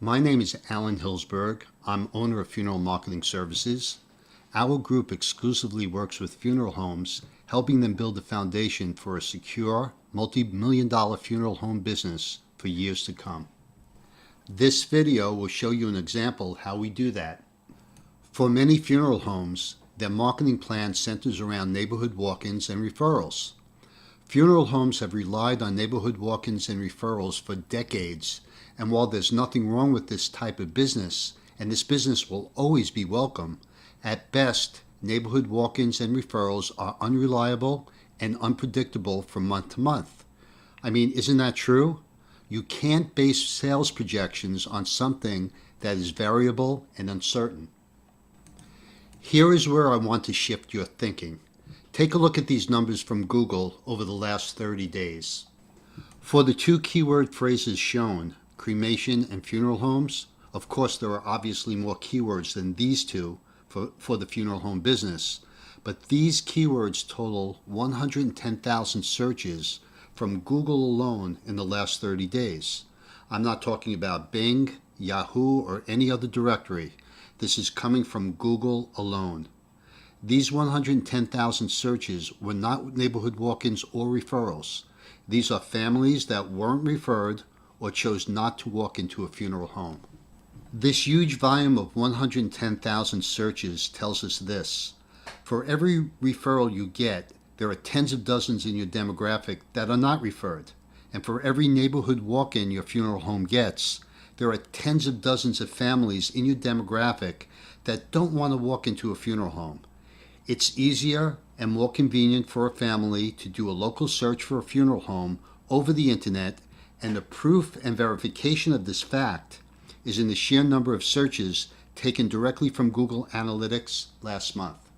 My name is Alan Hillsberg. I'm owner of Funeral Marketing Services. Our group exclusively works with funeral homes, helping them build a foundation for a secure, multi-million-dollar funeral home business for years to come. This video will show you an example how we do that. For many funeral homes, their marketing plan centers around neighborhood walk-ins and referrals. Funeral homes have relied on neighborhood walk-ins and referrals for decades, and while there's nothing wrong with this type of business, and this business will always be welcome, at best, neighborhood walk-ins and referrals are unreliable and unpredictable from month to month. I mean, isn't that true? You can't base sales projections on something that is variable and uncertain. Here is where I want to shift your thinking. Take a look at these numbers from Google over the last 30 days. For the two keyword phrases shown, cremation and funeral homes, of course there are obviously more keywords than these two for the funeral home business, but these keywords total 110,000 searches from Google alone in the last 30 days. I'm not talking about Bing, Yahoo, or any other directory. This is coming from Google alone. These 110,000 searches were not neighborhood walk-ins or referrals. These are families that weren't referred or chose not to walk into a funeral home. This huge volume of 110,000 searches tells us this. For every referral you get, there are tens of dozens in your demographic that are not referred. And for every neighborhood walk-in your funeral home gets, there are tens of dozens of families in your demographic that don't want to walk into a funeral home. It's easier and more convenient for a family to do a local search for a funeral home over the internet, and the proof and verification of this fact is in the sheer number of searches taken directly from Google Analytics last month.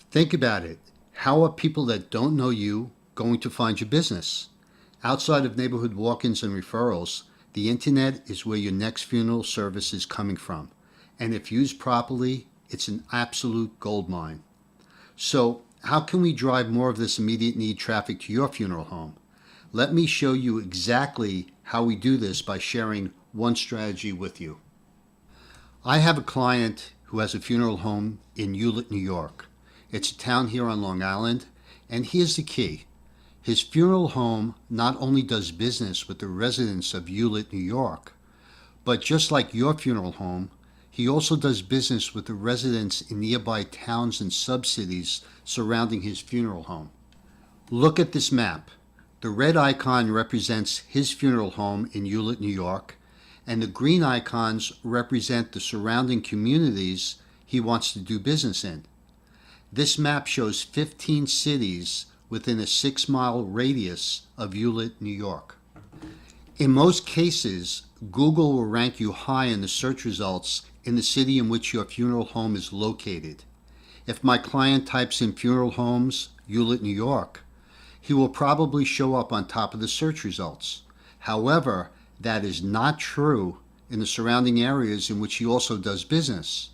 Think about it. How are people that don't know you going to find your business? Outside of neighborhood walk-ins and referrals, the internet is where your next funeral service is coming from. And if used properly, it's an absolute goldmine. So how can we drive more of this immediate need traffic to your funeral home? Let me show you exactly how we do this by sharing one strategy with you. I have a client who has a funeral home in Hewlett, New York. It's a town here on Long Island, and here's the key. His funeral home not only does business with the residents of Hewlett, New York, but just like your funeral home, he also does business with the residents in nearby towns and sub-cities surrounding his funeral home. Look at this map. The red icon represents his funeral home in Hewlett, New York, and the green icons represent the surrounding communities he wants to do business in. This map shows 15 cities within a 6-mile radius of Hewlett, New York. In most cases, Google will rank you high in the search results in the city in which your funeral home is located. If my client types in funeral homes, Hewlett, New York, he will probably show up on top of the search results. However, that is not true in the surrounding areas in which he also does business.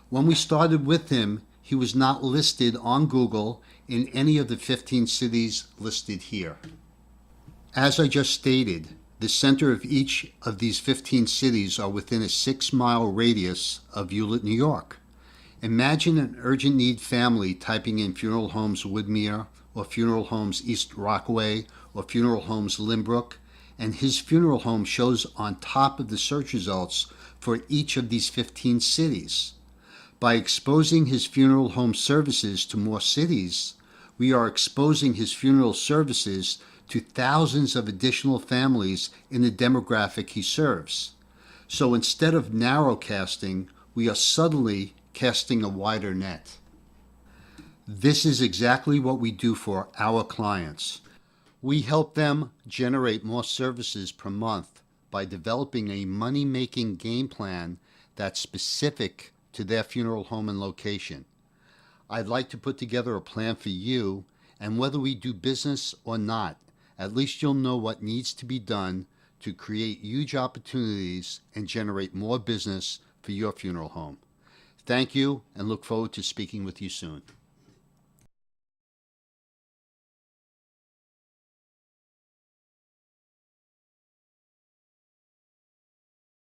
When we started with him, he was not listed on Google in any of the 15 cities listed here. As I just stated, the center of each of these 15 cities are within a 6-mile radius of Hewlett, New York. Imagine an urgent need family typing in funeral homes Woodmere, or funeral homes East Rockaway, or funeral homes Lynbrook, and his funeral home shows on top of the search results for each of these 15 cities. By exposing his funeral home services to more cities, we are exposing his funeral services to thousands of additional families in the demographic he serves. So instead of narrowcasting, we are subtly casting a wider net. This is exactly what we do for our clients. We help them generate more services per month by developing a money-making game plan that's specific to their funeral home and location. I'd like to put together a plan for you, and whether we do business or not, at least you'll know what needs to be done to create huge opportunities and generate more business for your funeral home. Thank you, and look forward to speaking with you soon.